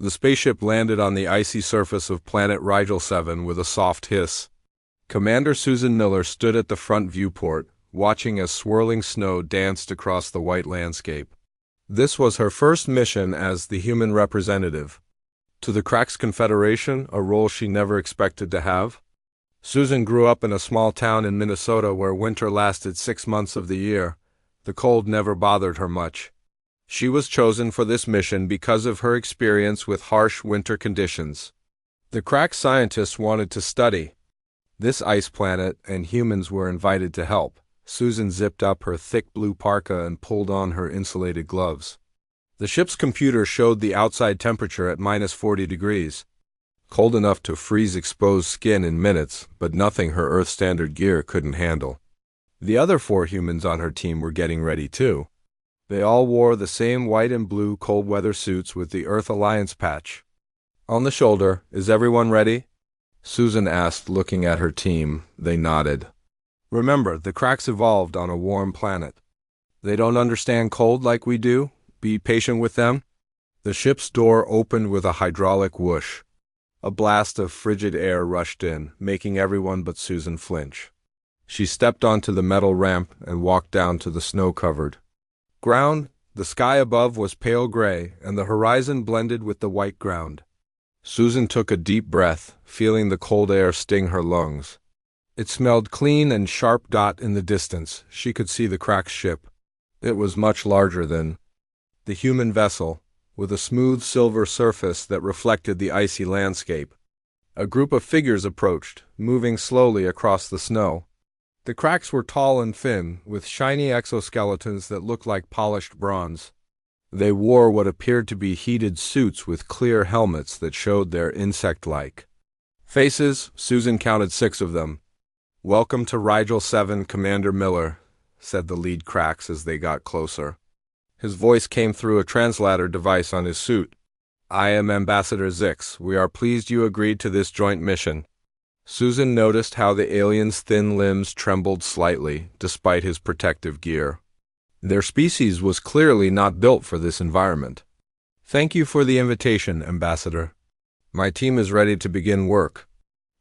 The spaceship landed on the icy surface of planet Rigel 7 with a soft hiss. Commander Susan Miller stood at the front viewport, watching as swirling snow danced across the white landscape. This was her first mission as the human representative. To the Cracks Confederation, a role she never expected to have. Susan grew up in a small town in Minnesota where winter lasted 6 months of the year. The cold never bothered her much. She was chosen for this mission because of her experience with harsh winter conditions. The Cracks scientists wanted to study this ice planet, and humans were invited to help. Susan zipped up her thick blue parka and pulled on her insulated gloves. The ship's computer showed the outside temperature at -40 degrees. Cold enough to freeze exposed skin in minutes, but nothing her Earth-standard gear couldn't handle. The other 4 humans on her team were getting ready too. They all wore the same white and blue cold-weather suits with the Earth Alliance patch on the shoulder. "Is everyone ready?" Susan asked, looking at her team. They nodded. "Remember, the Cracks evolved on a warm planet. They don't understand cold like we do. Be patient with them." The ship's door opened with a hydraulic whoosh. A blast of frigid air rushed in, making everyone but Susan flinch. She stepped onto the metal ramp and walked down to the snow-covered ground. The sky above was pale gray, and the horizon blended with the white ground. Susan took a deep breath, feeling the cold air sting her lungs. It smelled clean and sharp. In the distance, she could see the Cracks ship. It was much larger than the human vessel, with a smooth silver surface that reflected the icy landscape. A group of figures approached, moving slowly across the snow. The Cracks were tall and thin, with shiny exoskeletons that looked like polished bronze. They wore what appeared to be heated suits with clear helmets that showed their insect-like faces. Susan counted 6 of them. "Welcome to Rigel 7, Commander Miller," said the lead Cracks as they got closer. His voice came through a translator device on his suit. "I am Ambassador Zix. We are pleased you agreed to this joint mission." Susan noticed how the alien's thin limbs trembled slightly, despite his protective gear. Their species was clearly not built for this environment. "Thank you for the invitation, Ambassador. My team is ready to begin work."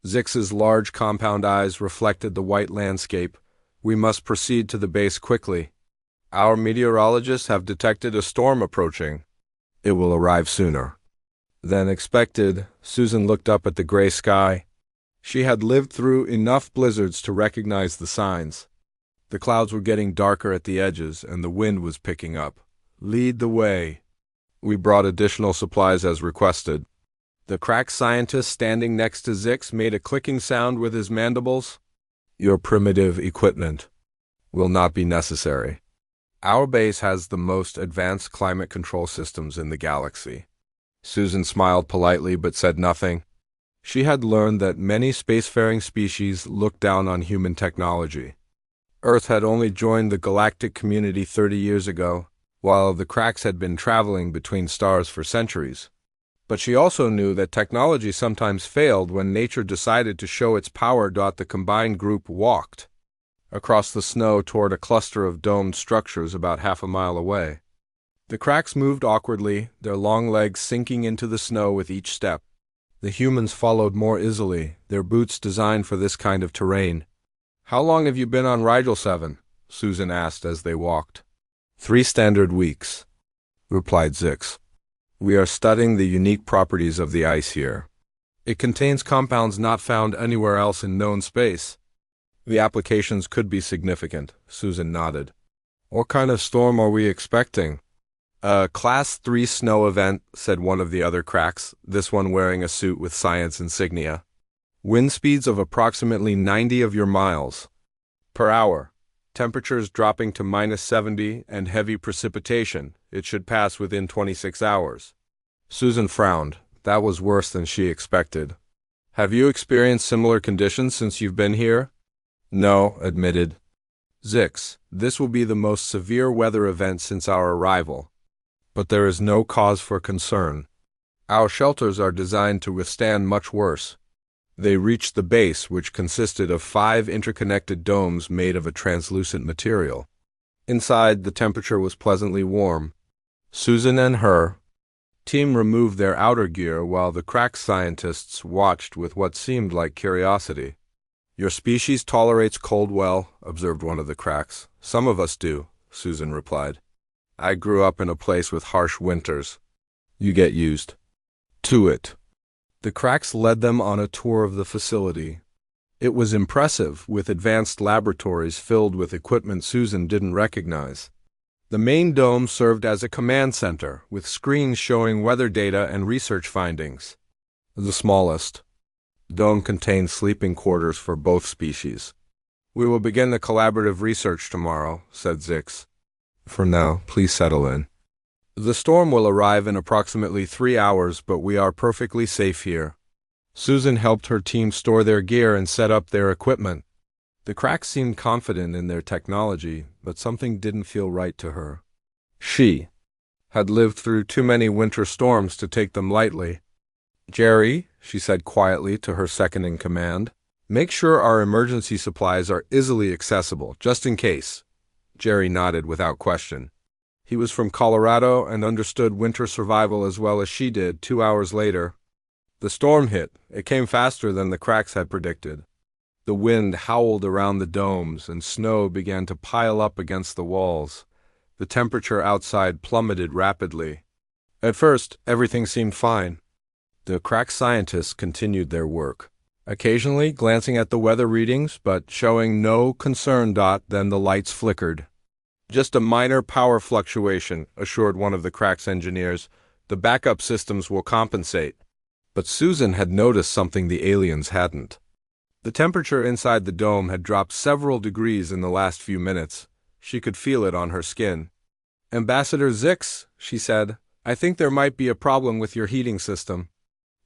Zix's large compound eyes reflected the white landscape. "We must proceed to the base quickly. Our meteorologists have detected a storm approaching. It will arrive sooner than expected." Susan looked up at the gray sky. She had lived through enough blizzards to recognize the signs. The clouds were getting darker at the edges, and the wind was picking up. "Lead the way." "We brought additional supplies as requested." The Cracks scientist standing next to Zix made a clicking sound with his mandibles. "Your primitive equipment will not be necessary. Our base has the most advanced climate control systems in the galaxy." Susan smiled politely but said nothing. She had learned that many spacefaring species looked down on human technology. Earth had only joined the galactic community 30 years ago, while the Cracks had been traveling between stars for centuries. But she also knew that technology sometimes failed when nature decided to show its power. The combined group walked across the snow toward a cluster of domed structures about half a mile away. The Cracks moved awkwardly, their long legs sinking into the snow with each step. The humans followed more easily, their boots designed for this kind of terrain. "How long have you been on Rigel 7? Susan asked as they walked. 3 standard weeks, replied Zix. "We are studying the unique properties of the ice here. It contains compounds not found anywhere else in known space. The applications could be significant," Susan nodded. "What kind of storm are we expecting?" "A Class 3 snow event," said one of the other Cracks, this one wearing a suit with science insignia. "Wind speeds of approximately 90 of your miles per hour. Temperatures dropping to -70 and heavy precipitation. It should pass within 26 hours. Susan frowned. That was worse than she expected. "Have you experienced similar conditions since you've been here?" "No," admitted Zix. "This will be the most severe weather event since our arrival. But there is no cause for concern. Our shelters are designed to withstand much worse." They reached the base, which consisted of 5 interconnected domes made of a translucent material. Inside, the temperature was pleasantly warm. Susan and her team removed their outer gear while the crack scientists watched with what seemed like curiosity. "Your species tolerates cold well," observed one of the cracks. "Some of us do," Susan replied. "I grew up in a place with harsh winters. You get used to it." The cracks led them on a tour of the facility. It was impressive, with advanced laboratories filled with equipment Susan didn't recognize. The main dome served as a command center, with screens showing weather data and research findings. The smallest dome contained sleeping quarters for both species. "We will begin the collaborative research tomorrow," said Zix. "For now, please settle in. The storm will arrive in approximately 3 hours, but we are perfectly safe here." Susan helped her team store their gear and set up their equipment. The cracks seemed confident in their technology, but something didn't feel right to her. She had lived through too many winter storms to take them lightly. "Jerry," she said quietly to her second-in-command, "make sure our emergency supplies are easily accessible, just in case." Jerry nodded without question. He was from Colorado and understood winter survival as well as she did. 2 hours later, the storm hit. It came faster than the cracks had predicted. The wind howled around the domes, and snow began to pile up against the walls. The temperature outside plummeted rapidly. At first, everything seemed fine. The crack scientists continued their work, occasionally glancing at the weather readings, but showing no concern. Then the lights flickered. "Just a minor power fluctuation," assured one of the crack's engineers. "The backup systems will compensate." But Susan had noticed something the aliens hadn't. The temperature inside the dome had dropped several degrees in the last few minutes. She could feel it on her skin. "Ambassador Zix," she said, "I think there might be a problem with your heating system."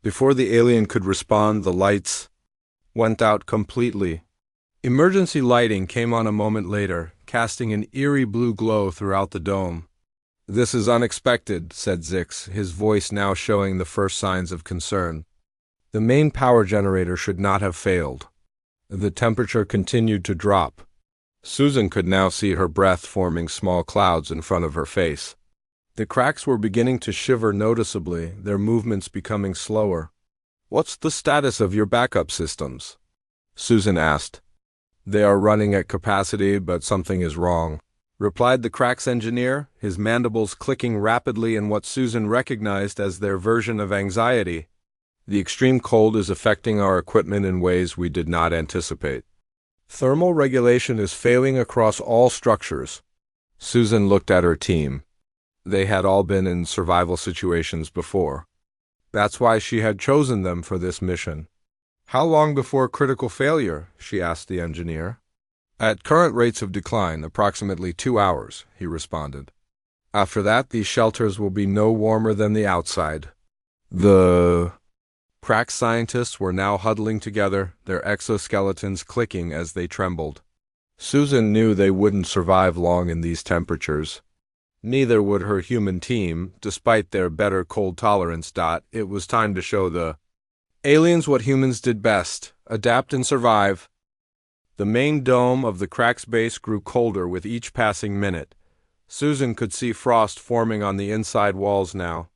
Before the alien could respond, the lights went out completely. Emergency lighting came on a moment later, casting an eerie blue glow throughout the dome. "This is unexpected," said Zix, his voice now showing the first signs of concern. The main power generator should not have failed. The temperature continued to drop. Susan could now see her breath forming small clouds in front of her face. The cracks were beginning to shiver noticeably, their movements becoming slower. "What's the status of your backup systems?" Susan asked. "They are running at capacity, but something is wrong," replied the crack's engineer, his mandibles clicking rapidly in what Susan recognized as their version of anxiety. "The extreme cold is affecting our equipment in ways we did not anticipate. Thermal regulation is failing across all structures." Susan looked at her team. They had all been in survival situations before. That's why she had chosen them for this mission. "How long before critical failure?" she asked the engineer. "At current rates of decline, approximately 2 hours," he responded. "After that, these shelters will be no warmer than the outside." The crack scientists were now huddling together, their exoskeletons clicking as they trembled. Susan knew they wouldn't survive long in these temperatures. Neither would her human team, despite their better cold tolerance. It was time to show the aliens what humans did best: adapt and survive. The main dome of the crack's base grew colder with each passing minute. Susan could see frost forming on the inside walls now.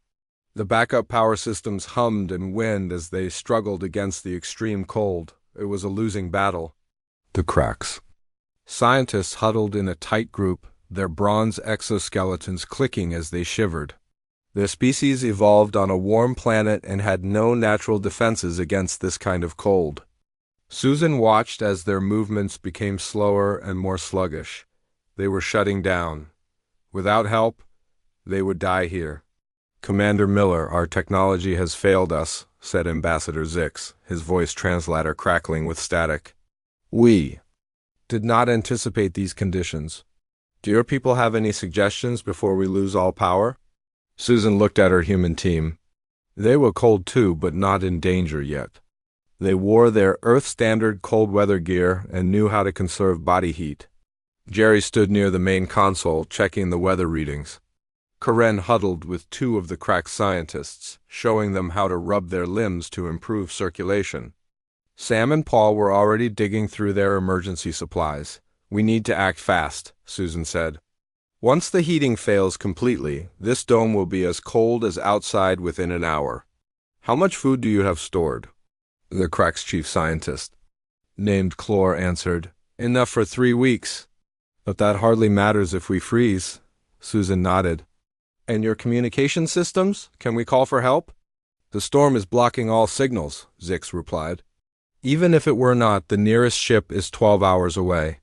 The backup power systems hummed and whined as they struggled against the extreme cold. It was a losing battle. The cracks scientists huddled in a tight group, their bronze exoskeletons clicking as they shivered. Their species evolved on a warm planet and had no natural defenses against this kind of cold. Susan watched as their movements became slower and more sluggish. They were shutting down. Without help, they would die here. "Commander Miller, our technology has failed us," said Ambassador Zix, his voice translator crackling with static. "We did not anticipate these conditions. Do your people have any suggestions before we lose all power?" Susan looked at her human team. They were cold too, but not in danger yet. They wore their Earth-standard cold weather gear and knew how to conserve body heat. Jerry stood near the main console, checking the weather readings. Karen huddled with 2 of the crack scientists, showing them how to rub their limbs to improve circulation. Sam and Paul were already digging through their emergency supplies. "We need to act fast," Susan said. Once the heating fails completely, this dome will be as cold as outside within an hour. How much food do you have stored? The Crack's chief scientist, named Clore, answered. Enough for 3 weeks. But that hardly matters if we freeze. Susan nodded. And your communication systems? Can we call for help? The storm is blocking all signals, Zix replied. Even if it were not, the nearest ship is 12 hours away.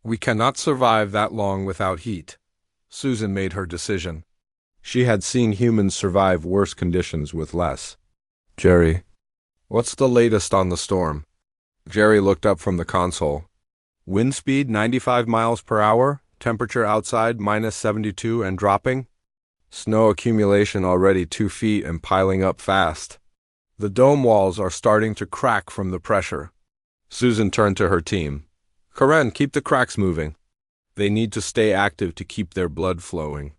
We cannot survive that long without heat. Susan made her decision. She had seen humans survive worse conditions with less. Jerry, what's the latest on the storm? Jerry looked up from the console. Wind speed 95 miles per hour, temperature outside -72 and dropping. Snow accumulation already 2 feet and piling up fast. The dome walls are starting to crack from the pressure. Susan turned to her team. Karen, keep the cracks moving. They need to stay active to keep their blood flowing.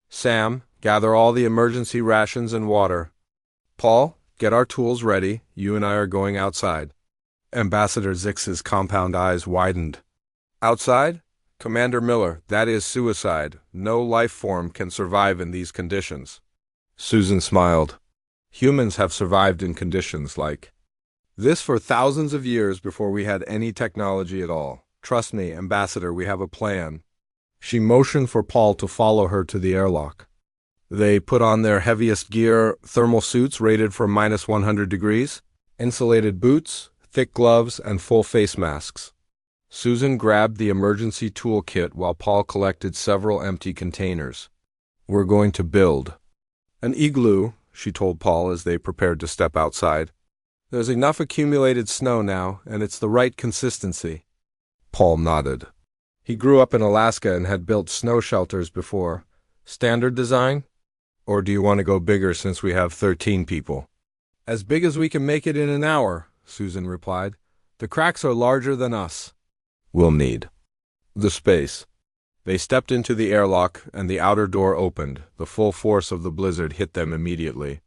Sam, gather all the emergency rations and water. Paul, get our tools ready. You and I are going outside. Ambassador Zix's compound eyes widened. Outside? Commander Miller, that is suicide. No life form can survive in these conditions. Susan smiled. Humans have survived in conditions like this for thousands of years before we had any technology at all. Trust me, Ambassador, we have a plan. She motioned for Paul to follow her to the airlock. They put on their heaviest gear, thermal suits rated for -100 degrees, insulated boots, thick gloves, and full face masks. Susan grabbed the emergency toolkit while Paul collected several empty containers. We're going to build an igloo, she told Paul as they prepared to step outside. There's enough accumulated snow now, and it's the right consistency. Paul nodded. He grew up in Alaska and had built snow shelters before. Standard design? Or do you want to go bigger since we have 13 people? As big as we can make it in an hour, Susan replied. The cracks are larger than us. We'll need the space. They stepped into the airlock, and the outer door opened. The full force of the blizzard hit them immediately.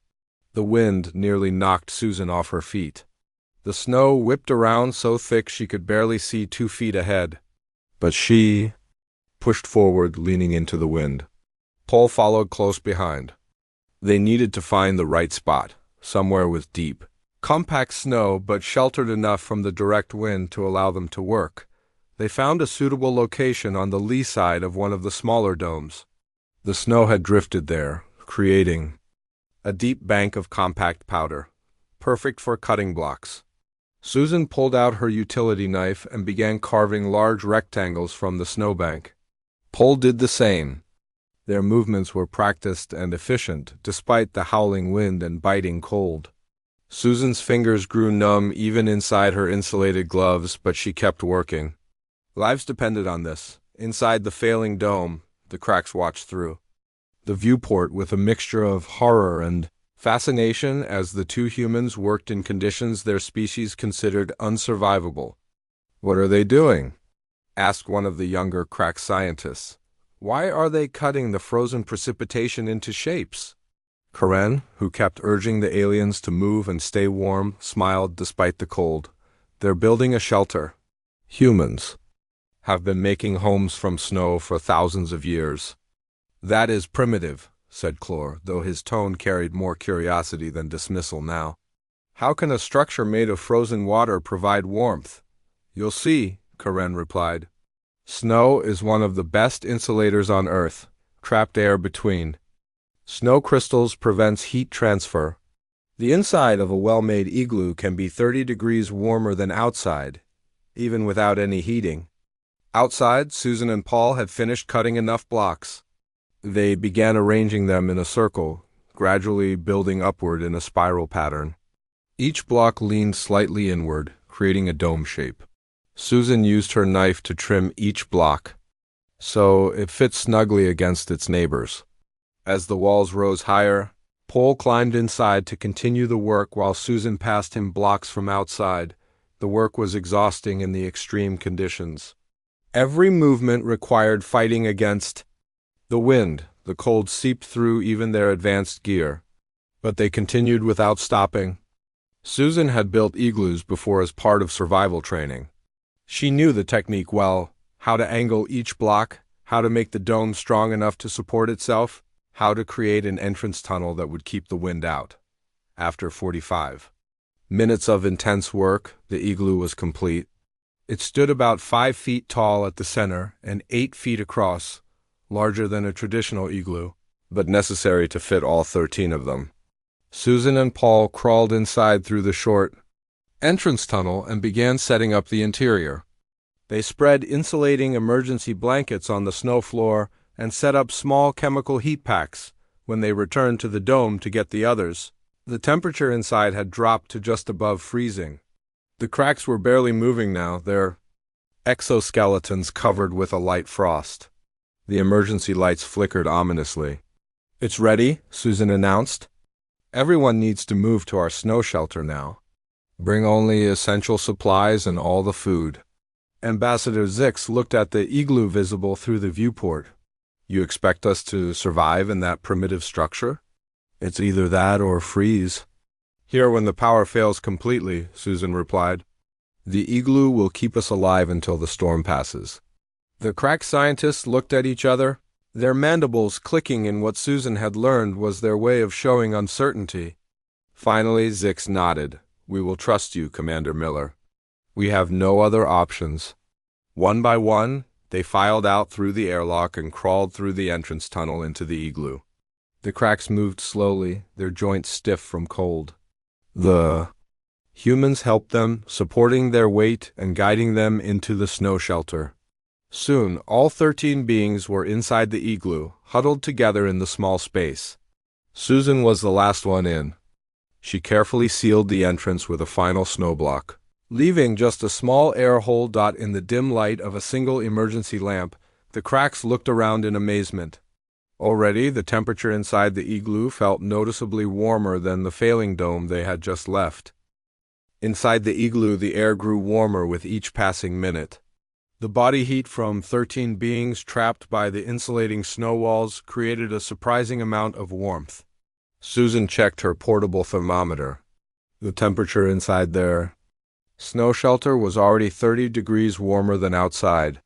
The wind nearly knocked Susan off her feet. The snow whipped around so thick she could barely see 2 feet ahead. But she pushed forward, leaning into the wind. Paul followed close behind. They needed to find the right spot, somewhere with deep, compact snow but sheltered enough from the direct wind to allow them to work. They found a suitable location on the lee side of one of the smaller domes. The snow had drifted there, creating a deep bank of compact powder, perfect for cutting blocks. Susan pulled out her utility knife and began carving large rectangles from the snowbank. Paul did the same. Their movements were practiced and efficient, despite the howling wind and biting cold. Susan's fingers grew numb even inside her insulated gloves, but she kept working. Lives depended on this. Inside the failing dome, the cracks watched through the viewport with a mixture of horror and fascination as the two humans worked in conditions their species considered unsurvivable. What are they doing? Asked one of the younger crack scientists. Why are they cutting the frozen precipitation into shapes? Karen, who kept urging the aliens to move and stay warm, smiled despite the cold. They're building a shelter. Humans have been making homes from snow for thousands of years. That is primitive, said Clore, though his tone carried more curiosity than dismissal now. How can a structure made of frozen water provide warmth? You'll see, Karen replied. Snow is one of the best insulators on Earth, trapped air between. Snow crystals prevents heat transfer. The inside of a well-made igloo can be 30 degrees warmer than outside, even without any heating. Outside, Susan and Paul had finished cutting enough blocks. They began arranging them in a circle, gradually building upward in a spiral pattern. Each block leaned slightly inward, creating a dome shape. Susan used her knife to trim each block, so it fit snugly against its neighbors. As the walls rose higher, Paul climbed inside to continue the work while Susan passed him blocks from outside. The work was exhausting in the extreme conditions. Every movement required fighting against the wind. The cold seeped through even their advanced gear. But they continued without stopping. Susan had built igloos before as part of survival training. She knew the technique well, how to angle each block, how to make the dome strong enough to support itself, how to create an entrance tunnel that would keep the wind out. After 45 minutes of intense work, the igloo was complete. It stood about 5 feet tall at the center and 8 feet across, larger than a traditional igloo, but necessary to fit all 13 of them. Susan and Paul crawled inside through the short entrance tunnel and began setting up the interior. They spread insulating emergency blankets on the snow floor and set up small chemical heat packs. When they returned to the dome to get the others, the temperature inside had dropped to just above freezing. The cracks were barely moving now, their exoskeletons covered with a light frost. The emergency lights flickered ominously. "It's ready," Susan announced. "Everyone needs to move to our snow shelter now. Bring only essential supplies and all the food." Ambassador Zix looked at the igloo visible through the viewport. "You expect us to survive in that primitive structure? It's either that or freeze." "Here when the power fails completely," Susan replied. "The igloo will keep us alive until the storm passes." The crack scientists looked at each other, their mandibles clicking in what Susan had learned was their way of showing uncertainty. Finally, Zix nodded. "We will trust you, Commander Miller. We have no other options." One by one, they filed out through the airlock and crawled through the entrance tunnel into the igloo. The cracks moved slowly, their joints stiff from cold. The humans helped them, supporting their weight and guiding them into the snow shelter. Soon, all 13 beings were inside the igloo, huddled together in the small space. Susan was the last one in. She carefully sealed the entrance with a final snow block, leaving just a small air hole in the dim light of a single emergency lamp. The cracks looked around in amazement. Already, the temperature inside the igloo felt noticeably warmer than the failing dome they had just left. Inside the igloo, the air grew warmer with each passing minute. The body heat from 13 beings trapped by the insulating snow walls created a surprising amount of warmth. Susan checked her portable thermometer. The temperature inside their snow shelter was already 30 degrees warmer than outside.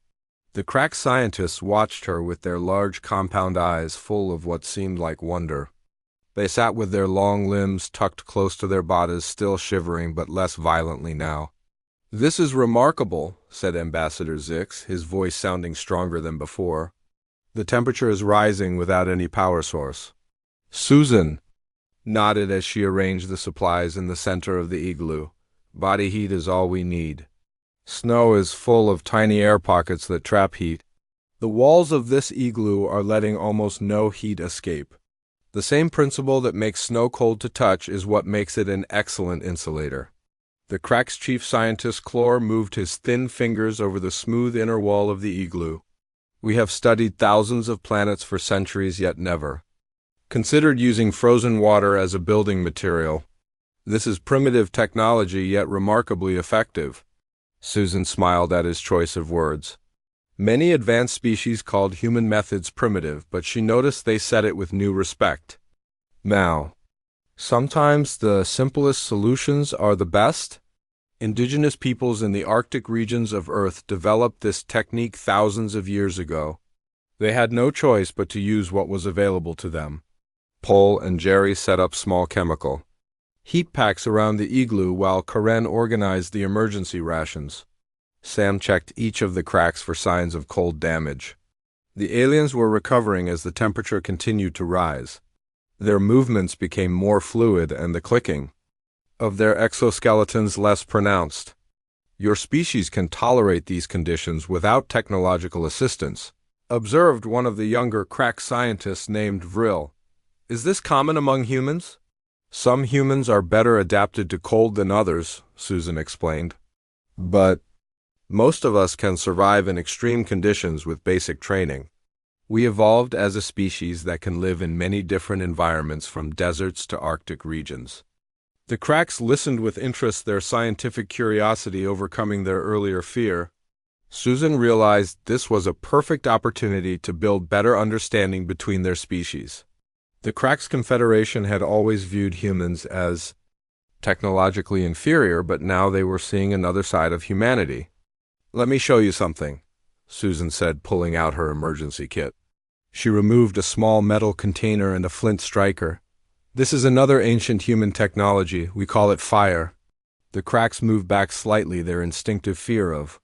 The crack scientists watched her with their large compound eyes full of what seemed like wonder. They sat with their long limbs tucked close to their bodies, still shivering but less violently now. "This is remarkable," said Ambassador Zix, his voice sounding stronger than before. "The temperature is rising without any power source." Susan nodded as she arranged the supplies in the center of the igloo. "Body heat is all we need. Snow is full of tiny air pockets that trap heat. The walls of this igloo are letting almost no heat escape. The same principle that makes snow cold to touch is what makes it an excellent insulator." The crack's chief scientist, Clore, moved his thin fingers over the smooth inner wall of the igloo. "We have studied thousands of planets for centuries, yet never considered using frozen water as a building material. This is primitive technology, yet remarkably effective." Susan smiled at his choice of words. Many advanced species called human methods primitive, but she noticed they said it with new respect. Now, sometimes the simplest solutions are the best. Indigenous peoples in the Arctic regions of Earth developed this technique thousands of years ago. They had no choice but to use what was available to them. Paul and Jerry set up small chemical heat packs around the igloo while Karen organized the emergency rations. Sam checked each of the cracks for signs of cold damage. The aliens were recovering as the temperature continued to rise. Their movements became more fluid and the clicking of their exoskeletons less pronounced. "Your species can tolerate these conditions without technological assistance," observed one of the younger crack scientists named Vril. "Is this common among humans?" "Some humans are better adapted to cold than others," Susan explained. "But most of us can survive in extreme conditions with basic training. We evolved as a species that can live in many different environments from deserts to Arctic regions." The cracks listened with interest, their scientific curiosity overcoming their earlier fear. Susan realized this was a perfect opportunity to build better understanding between their species. The Cracks Confederation had always viewed humans as technologically inferior, but now they were seeing another side of humanity. "Let me show you something." Susan said, pulling out her emergency kit. She removed a small metal container and a flint striker. This is another ancient human technology. We call it fire. The cracks moved back slightly, their instinctive fear of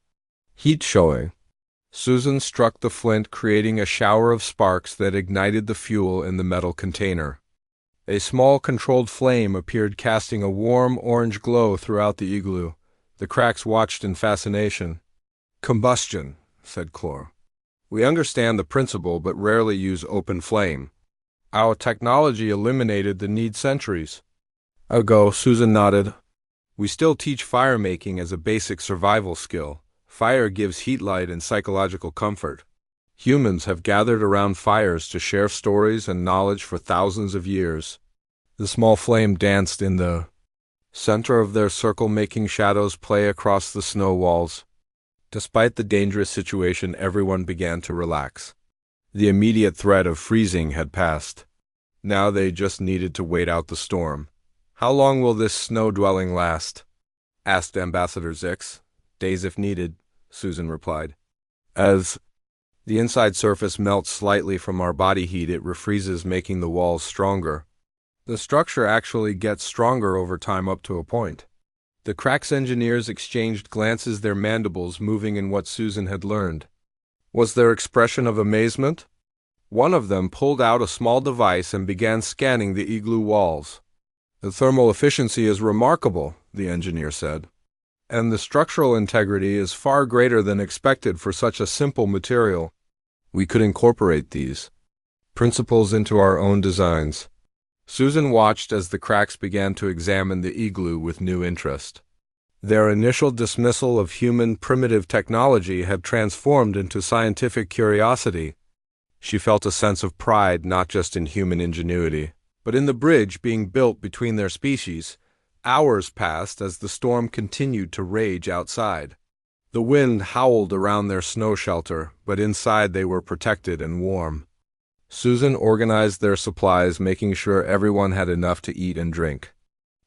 heat showing. Susan struck the flint, creating a shower of sparks that ignited the fuel in the metal container. A small controlled flame appeared, casting a warm orange glow throughout the igloo. The cracks watched in fascination. Combustion, said Clore. We understand the principle but rarely use open flame. Our technology eliminated the need centuries ago. Susan nodded. We still teach fire making as a basic survival skill. Fire gives heat, light, and psychological comfort. Humans have gathered around fires to share stories and knowledge for thousands of years. The small flame danced in the center of their circle, making shadows play across the snow walls. Despite the dangerous situation, everyone began to relax. The immediate threat of freezing had passed. Now they just needed to wait out the storm. How long will this snow dwelling last? Asked Ambassador Zix. Days if needed, Susan replied. As the inside surface melts slightly from our body heat, it refreezes, making the walls stronger. The structure actually gets stronger over time up to a point. The Cracks engineers exchanged glances, their mandibles moving in what Susan had learned. Was their expression of amazement? One of them pulled out a small device and began scanning the igloo walls. The thermal efficiency is remarkable, the engineer said. And the structural integrity is far greater than expected for such a simple material. We could incorporate these principles into our own designs. Susan watched as the Cracks began to examine the igloo with new interest. Their initial dismissal of human primitive technology had transformed into scientific curiosity. She felt a sense of pride not just in human ingenuity, but in the bridge being built between their species. Hours passed as the storm continued to rage outside. The wind howled around their snow shelter, but inside they were protected and warm. Susan organized their supplies, making sure everyone had enough to eat and drink.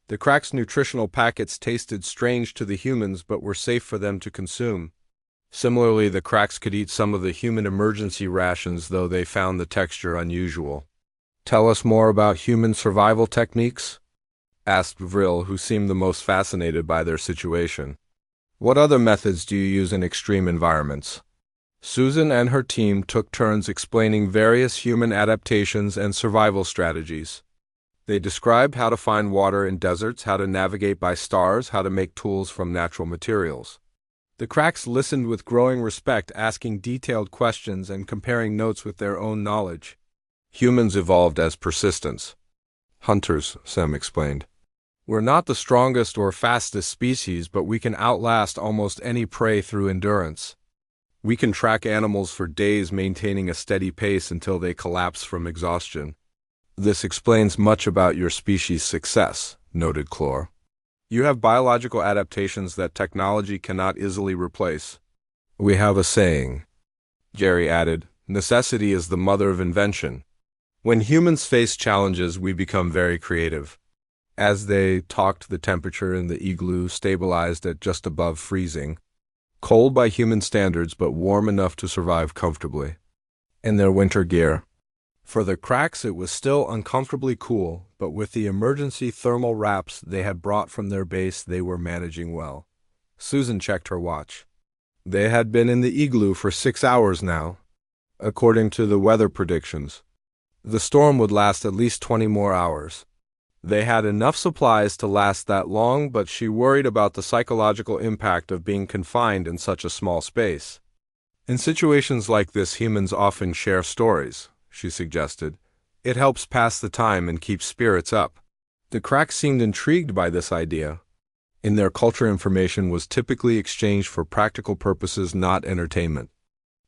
The Cracks' nutritional packets tasted strange to the humans but were safe for them to consume. Similarly, the Cracks could eat some of the human emergency rations, though they found the texture unusual. Tell us more about human survival techniques? Asked Vril, who seemed the most fascinated by their situation. What other methods do you use in extreme environments? Susan and her team took turns explaining various human adaptations and survival strategies. They described how to find water in deserts, how to navigate by stars, how to make tools from natural materials. The Cracks listened with growing respect, asking detailed questions and comparing notes with their own knowledge. Humans evolved as persistence hunters, Sem explained. We're not the strongest or fastest species, but we can outlast almost any prey through endurance. We can track animals for days, maintaining a steady pace until they collapse from exhaustion. This explains much about your species' success, noted Clore. You have biological adaptations that technology cannot easily replace. We have a saying, Jerry added, necessity is the mother of invention. When humans face challenges, we become very creative. As they talked, the temperature in the igloo stabilized at just above freezing. Cold by human standards, but warm enough to survive comfortably. In their winter gear. For the Cracks, it was still uncomfortably cool, but with the emergency thermal wraps they had brought from their base, they were managing well. Susan checked her watch. They had been in the igloo for 6 hours now, according to the weather predictions. The storm would last at least 20 more hours. They had enough supplies to last that long, but she worried about the psychological impact of being confined in such a small space. In situations like this, humans often share stories, she suggested. It helps pass the time and keep spirits up. The Cracks seemed intrigued by this idea. In their culture, information was typically exchanged for practical purposes, not entertainment.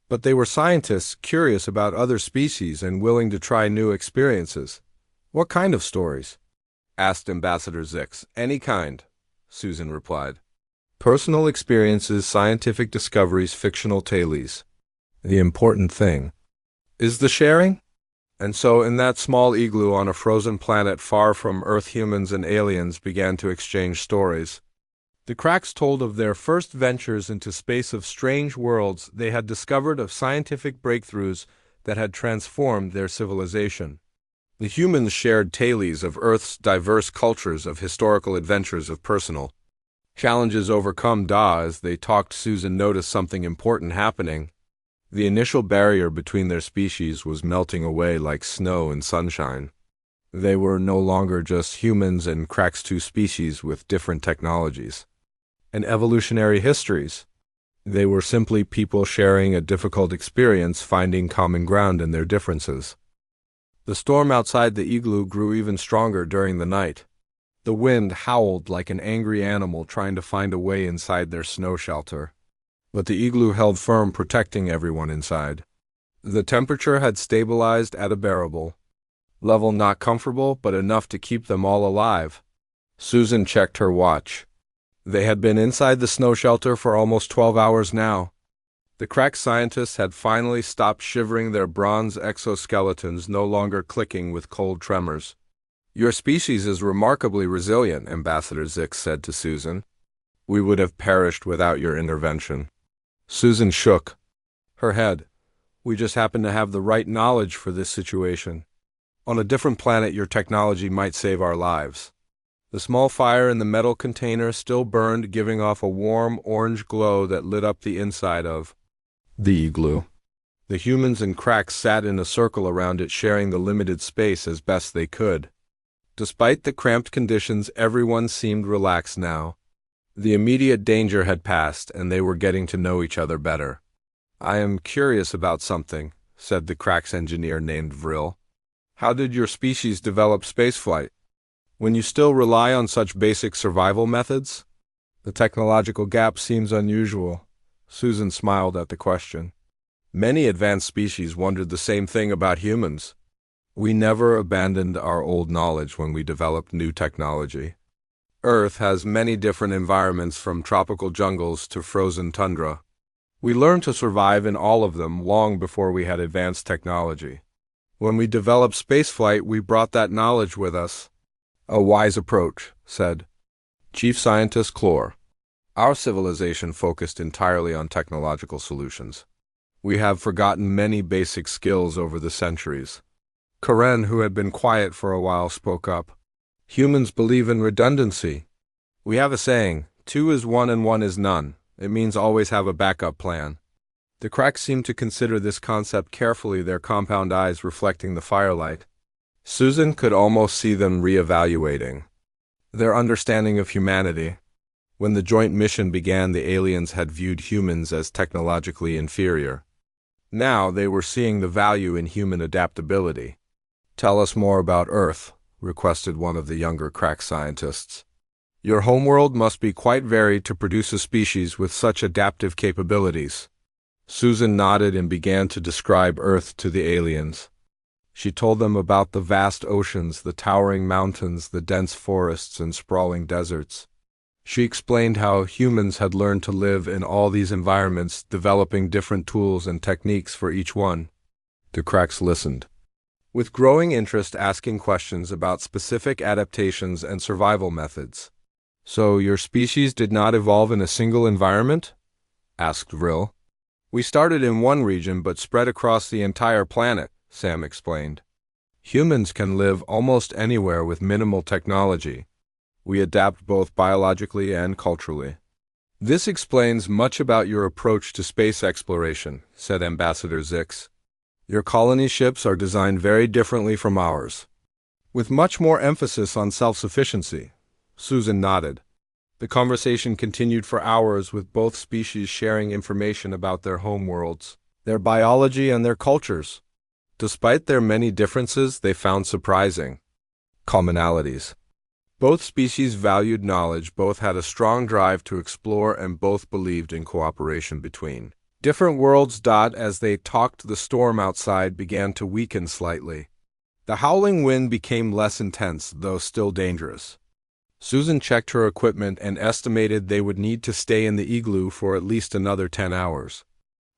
But they were scientists, curious about other species and willing to try new experiences. What kind of stories? Asked Ambassador Zix. Any kind, Susan replied. Personal experiences, scientific discoveries, fictional tales. The important thing is the sharing. And so in that small igloo on a frozen planet far from Earth, humans and aliens began to exchange stories. The cracks told of their first ventures into space, of strange worlds they had discovered, of scientific breakthroughs that had transformed their civilization. The humans shared tales of Earth's diverse cultures, of historical adventures, of personal challenges overcome. As they talked, Susan noticed something important happening. The initial barrier between their species was melting away like snow in sunshine. They were no longer just humans and cracks, two species with different technologies and evolutionary histories. They were simply people sharing a difficult experience, finding common ground in their differences. The storm outside the igloo grew even stronger during the night. The wind howled like an angry animal trying to find a way inside their snow shelter. But the igloo held firm, protecting everyone inside. The temperature had stabilized at a bearable level, not comfortable, but enough to keep them all alive. Susan checked her watch. They had been inside the snow shelter for almost 12 hours now. The crack scientists had finally stopped shivering, their bronze exoskeletons no longer clicking with cold tremors. "Your species is remarkably resilient," Ambassador Zix said to Susan. "We would have perished without your intervention." Susan shook her head. "We just happen to have the right knowledge for this situation. On a different planet, your technology might save our lives." The small fire in the metal container still burned, giving off a warm orange glow that lit up the inside of the igloo. The humans and cracks sat in a circle around it, sharing the limited space as best they could. Despite the cramped conditions, everyone seemed relaxed now. The immediate danger had passed, and they were getting to know each other better. "I am curious about something," said the cracks engineer named Vril. "How did your species develop spaceflight, when you still rely on such basic survival methods?" "The technological gap seems unusual." Susan smiled at the question. "Many advanced species wondered the same thing about humans. We never abandoned our old knowledge when we developed new technology. Earth has many different environments, from tropical jungles to frozen tundra. We learned to survive in all of them long before we had advanced technology. When we developed spaceflight, we brought that knowledge with us." "A wise approach," said Chief Scientist Clore. "Our civilization focused entirely on technological solutions. We have forgotten many basic skills over the centuries." Karen, who had been quiet for a while, spoke up. "Humans believe in redundancy. We have a saying, 2 is 1 and 1 is none. It means always have a backup plan." The cracks seemed to consider this concept carefully, their compound eyes reflecting the firelight. Susan could almost see them reevaluating their understanding of humanity. When the joint mission began, the aliens had viewed humans as technologically inferior. Now they were seeing the value in human adaptability. "Tell us more about Earth," requested one of the younger crack scientists. "Your homeworld must be quite varied to produce a species with such adaptive capabilities." Susan nodded and began to describe Earth to the aliens. She told them about the vast oceans, the towering mountains, the dense forests and sprawling deserts. She explained how humans had learned to live in all these environments, developing different tools and techniques for each one. The cracks listened with growing interest, asking questions about specific adaptations and survival methods. "So your species did not evolve in a single environment?" asked Vril. "We started in one region but spread across the entire planet," Sam explained. "Humans can live almost anywhere with minimal technology. We adapt both biologically and culturally." "This explains much about your approach to space exploration," said Ambassador Zix. "Your colony ships are designed very differently from ours, with much more emphasis on self-sufficiency." Susan nodded. The conversation continued for hours, with both species sharing information about their homeworlds, their biology, and their cultures. Despite their many differences, they found surprising commonalities. Both species valued knowledge, both had a strong drive to explore, and both believed in cooperation between different worlds. As they talked, the storm outside began to weaken slightly. The howling wind became less intense, though still dangerous. Susan checked her equipment and estimated they would need to stay in the igloo for at least another 10 hours.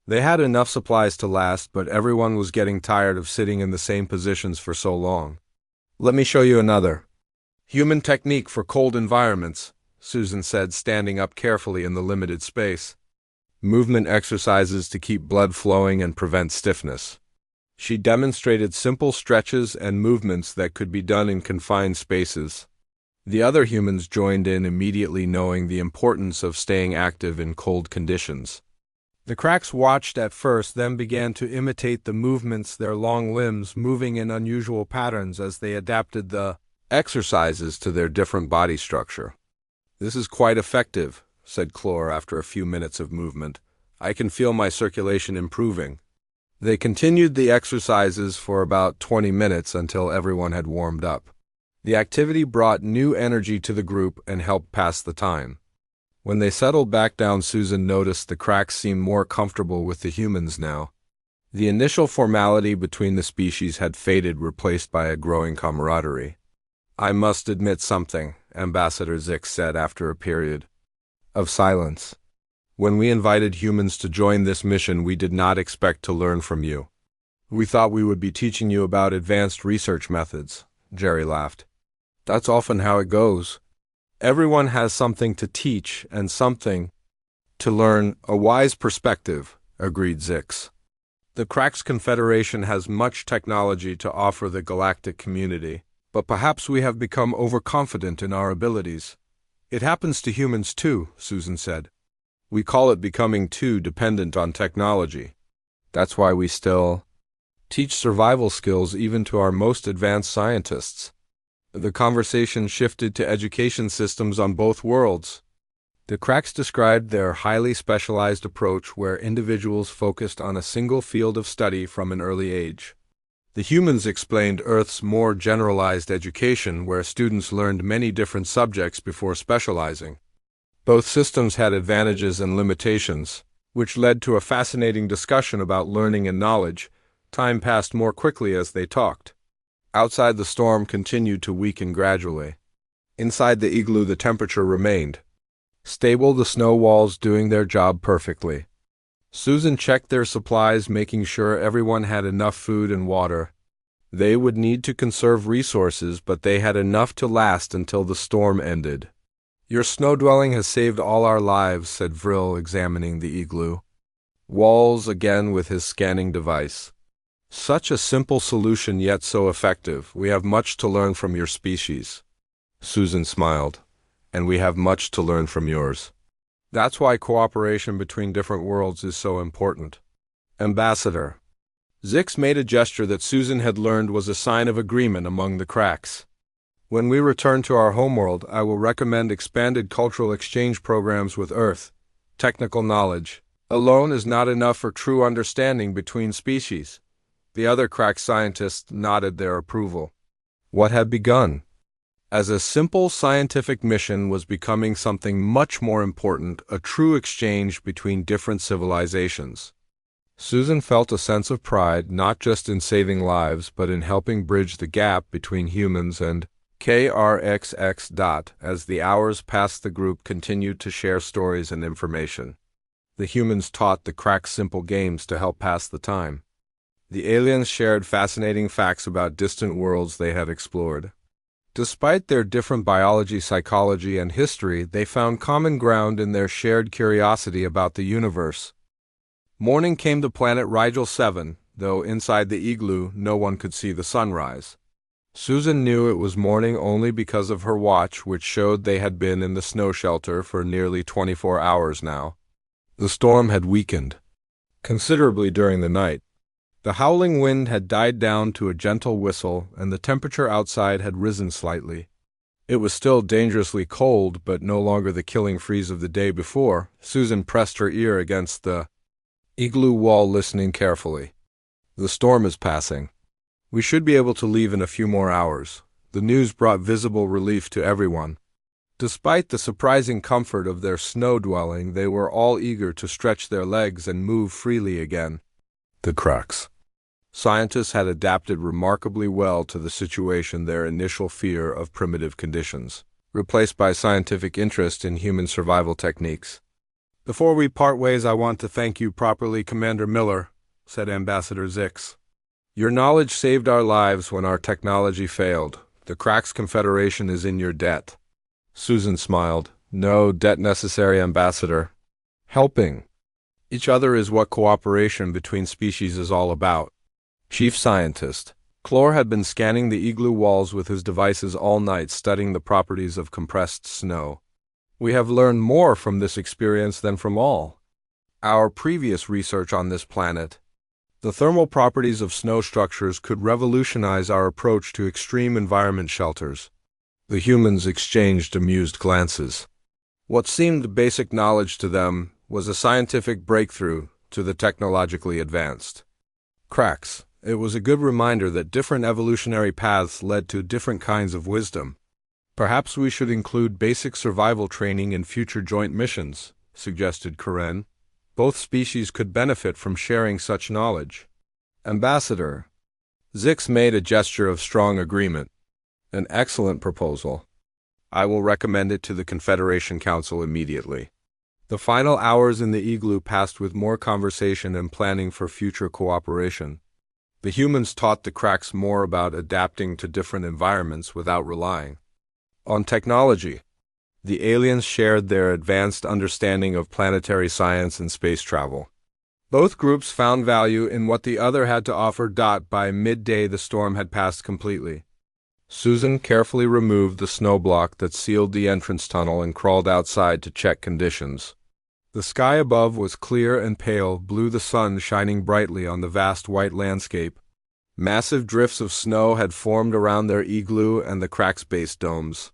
They had enough supplies to last, but everyone was getting tired of sitting in the same positions for so long. "Let me show you another human technique for cold environments," Susan said, standing up carefully in the limited space. Movement exercises to keep blood flowing and prevent stiffness. She demonstrated simple stretches and movements that could be done in confined spaces. The other humans joined in immediately, knowing the importance of staying active in cold conditions. The cracks watched at first, then began to imitate the movements, their long limbs moving in unusual patterns as they adapted the exercises to their different body structure. "This is quite effective," said Clore after a few minutes of movement. "I can feel my circulation improving." They continued the exercises for about 20 minutes until everyone had warmed up. The activity brought new energy to the group and helped pass the time. When they settled back down, Susan noticed the cracks seemed more comfortable with the humans now. The initial formality between the species had faded, replaced by a growing camaraderie. "I must admit something," Ambassador Zix said after a period of silence. "When we invited humans to join this mission, we did not expect to learn from you. We thought we would be teaching you about advanced research methods." Jerry laughed. "That's often how it goes. Everyone has something to teach and something to learn." "A wise perspective," agreed Zix. "The Cracks Confederation has much technology to offer the galactic community, but perhaps we have become overconfident in our abilities." "It happens to humans too," Susan said. "We call it becoming too dependent on technology. That's why we still teach survival skills even to our most advanced scientists." The conversation shifted to education systems on both worlds. The Cracks described their highly specialized approach where individuals focused on a single field of study from an early age. The humans explained Earth's more generalized education, where students learned many different subjects before specializing. Both systems had advantages and limitations, which led to a fascinating discussion about learning and knowledge. Time passed more quickly as they talked. Outside, the storm continued to weaken gradually. Inside the igloo, the temperature remained stable, the snow walls doing their job perfectly. Susan checked their supplies, making sure everyone had enough food and water. They would need to conserve resources, but they had enough to last until the storm ended. "Your snow dwelling has saved all our lives," said Vril, examining the igloo walls again with his scanning device. "Such a simple solution, yet so effective. We have much to learn from your species." Susan smiled. "And we have much to learn from yours. That's why cooperation between different worlds is so important." "Ambassador." Zix made a gesture that Susan had learned was a sign of agreement among the Cracks. "When we return to our homeworld, I will recommend expanded cultural exchange programs with Earth. Technical knowledge alone is not enough for true understanding between species." The other crack scientists nodded their approval. What had begun as a simple scientific mission was becoming something much more important, a true exchange between different civilizations. Susan felt a sense of pride, not just in saving lives, but in helping bridge the gap between humans and KRXX. As the hours passed, the group continued to share stories and information. The humans taught the cracks simple games to help pass the time. The aliens shared fascinating facts about distant worlds they had explored. Despite their different biology, psychology, and history, they found common ground in their shared curiosity about the universe. Morning came to planet Rigel 7, though inside the igloo no one could see the sunrise. Susan knew it was morning only because of her watch, which showed they had been in the snow shelter for nearly 24 hours now. The storm had weakened considerably during the night. The howling wind had died down to a gentle whistle, and the temperature outside had risen slightly. It was still dangerously cold, but no longer the killing freeze of the day before. Susan pressed her ear against the igloo wall, listening carefully. "The storm is passing. We should be able to leave in a few more hours." The news brought visible relief to everyone. Despite the surprising comfort of their snow dwelling, they were all eager to stretch their legs and move freely again. The Cracks scientists had adapted remarkably well to the situation, their initial fear of primitive conditions replaced by scientific interest in human survival techniques. "Before we part ways, I want to thank you properly, Commander Miller," said Ambassador Zix. "Your knowledge saved our lives when our technology failed. The Cracks Confederation is in your debt." Susan smiled. No debt necessary, Ambassador. Helping each other is what cooperation between species is all about. Chief Scientist Clore had been scanning the igloo walls with his devices all night, studying the properties of compressed snow. We have learned more from this experience than from all our previous research on this planet. The thermal properties of snow structures could revolutionize our approach to extreme environment shelters. The humans exchanged amused glances. What seemed basic knowledge to them was a scientific breakthrough to the technologically advanced. Cracks. It was a good reminder that different evolutionary paths led to different kinds of wisdom. Perhaps we should include basic survival training in future joint missions, suggested Karen. Both species could benefit from sharing such knowledge. Ambassador Zix made a gesture of strong agreement. An excellent proposal. I will recommend it to the Confederation Council immediately. The final hours in the igloo passed with more conversation and planning for future cooperation. The humans taught the cracks more about adapting to different environments without relying on technology. The aliens shared their advanced understanding of planetary science and space travel. Both groups found value in what the other had to offer. By midday, the storm had passed completely. Susan carefully removed the snow block that sealed the entrance tunnel and crawled outside to check conditions. The sky above was clear and pale blue, the sun shining brightly on the vast white landscape. Massive drifts of snow had formed around their igloo and the crack's base domes.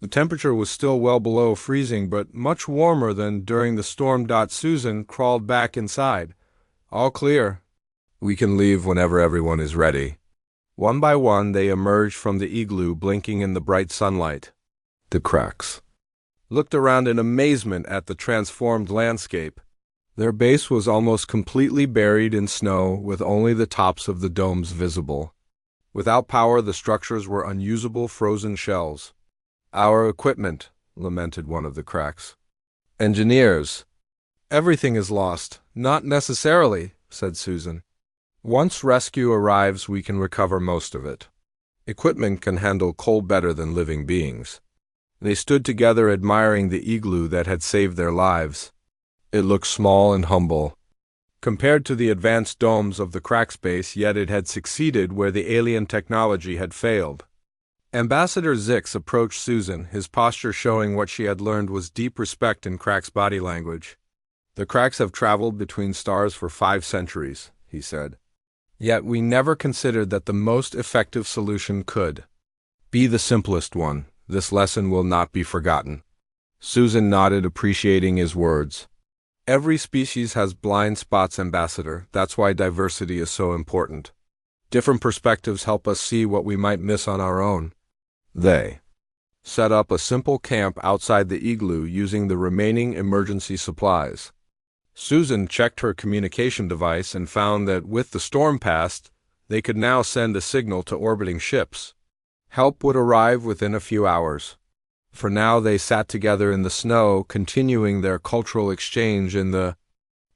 The temperature was still well below freezing, but much warmer than during the storm. Susan crawled back inside. All clear. We can leave whenever everyone is ready. One by one, they emerged from the igloo, blinking in the bright sunlight. The cracks looked around in amazement at the transformed landscape. Their base was almost completely buried in snow, with only the tops of the domes visible. Without power, the structures were unusable frozen shells. Our equipment, lamented one of the cracks. Engineers. Everything is lost. Not necessarily, said Susan. Once rescue arrives, we can recover most of it. Equipment can handle cold better than living beings. They stood together admiring the igloo that had saved their lives. It looked small and humble compared to the advanced domes of the crack space, yet it had succeeded where the alien technology had failed. Ambassador Zix approached Susan, his posture showing what she had learned was deep respect in Crack's body language. The cracks have traveled between stars for 5 centuries, he said. Yet we never considered that the most effective solution could be the simplest one. This lesson will not be forgotten. Susan nodded, appreciating his words. Every species has blind spots, Ambassador. That's why diversity is so important. Different perspectives help us see what we might miss on our own. They set up a simple camp outside the igloo using the remaining emergency supplies. Susan checked her communication device and found that with the storm past, they could now send a signal to orbiting ships. Help would arrive within a few hours. For now, they sat together in the snow, continuing their cultural exchange in the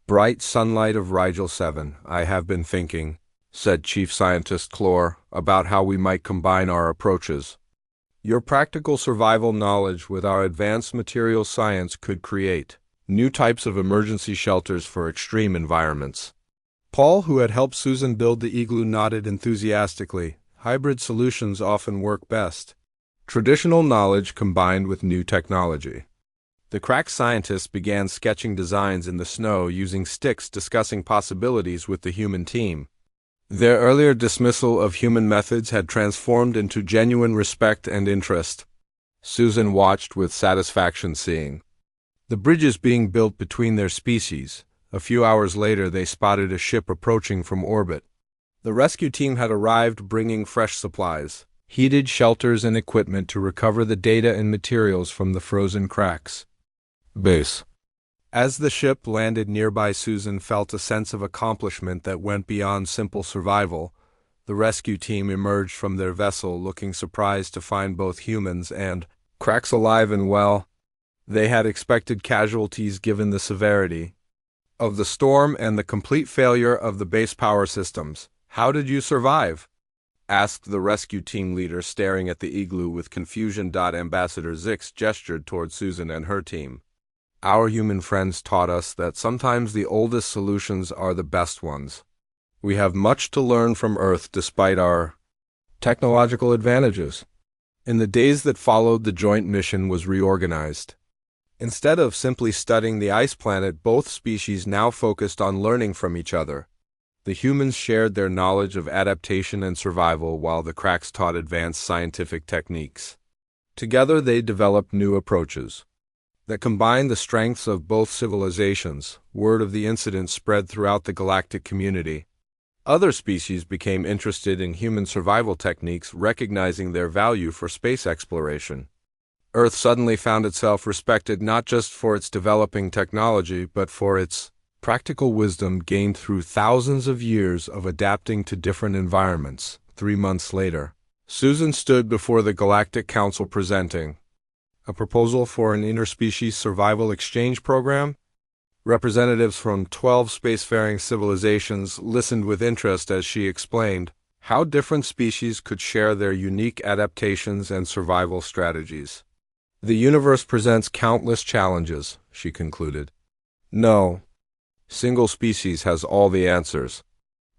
bright sunlight of Rigel 7. I have been thinking, said Chief Scientist Clore, about how we might combine our approaches. Your practical survival knowledge with our advanced material science could create new types of emergency shelters for extreme environments. Paul, who had helped Susan build the igloo, nodded enthusiastically. Hybrid solutions often work best. Traditional knowledge combined with new technology. The crack scientists began sketching designs in the snow using sticks, discussing possibilities with the human team. Their earlier dismissal of human methods had transformed into genuine respect and interest. Susan watched with satisfaction, seeing the bridges being built between their species. A few hours later, they spotted a ship approaching from orbit. The rescue team had arrived, bringing fresh supplies, heated shelters and equipment to recover the data and materials from the frozen cracks. Base. As the ship landed nearby, Susan felt a sense of accomplishment that went beyond simple survival. The rescue team emerged from their vessel, looking surprised to find both humans and cracks alive and well. They had expected casualties given the severity of the storm and the complete failure of the base power systems. How did you survive? asked the rescue team leader, staring at the igloo with confusion. Ambassador Zix gestured toward Susan and her team. Our human friends taught us that sometimes the oldest solutions are the best ones. We have much to learn from Earth despite our technological advantages. In the days that followed, the joint mission was reorganized. Instead of simply studying the ice planet, both species now focused on learning from each other. The humans shared their knowledge of adaptation and survival, while the cracks taught advanced scientific techniques. Together they developed new approaches that combined the strengths of both civilizations. Word of the incident spread throughout the galactic community. Other species became interested in human survival techniques, recognizing their value for space exploration. Earth suddenly found itself respected not just for its developing technology, but for its practical wisdom gained through thousands of years of adapting to different environments. 3 months later, Susan stood before the Galactic Council presenting a proposal for an interspecies survival exchange program. Representatives from 12 spacefaring civilizations listened with interest as she explained how different species could share their unique adaptations and survival strategies. The universe presents countless challenges, she concluded. No single species has all the answers.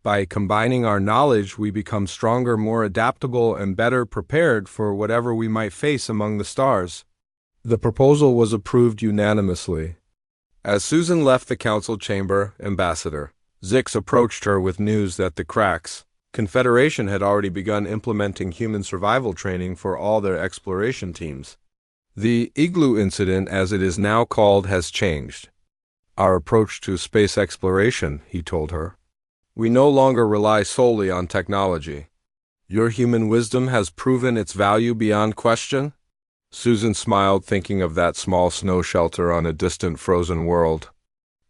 By combining our knowledge, we become stronger, more adaptable, and better prepared for whatever we might face among the stars. The proposal was approved unanimously. As Susan left the council chamber, Ambassador Zix approached her with news that the Cracks Confederation had already begun implementing human survival training for all their exploration teams. The Igloo incident, as it is now called, has changed our approach to space exploration, he told her. We no longer rely solely on technology. Your human wisdom has proven its value beyond question. Susan smiled, thinking of that small snow shelter on a distant frozen world.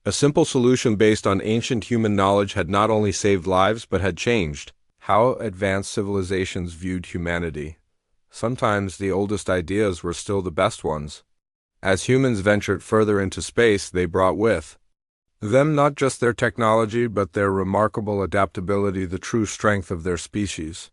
A simple solution based on ancient human knowledge had not only saved lives but had changed how advanced civilizations viewed humanity. Sometimes the oldest ideas were still the best ones. As humans ventured further into space, they brought with them not just their technology but their remarkable adaptability, the true strength of their species.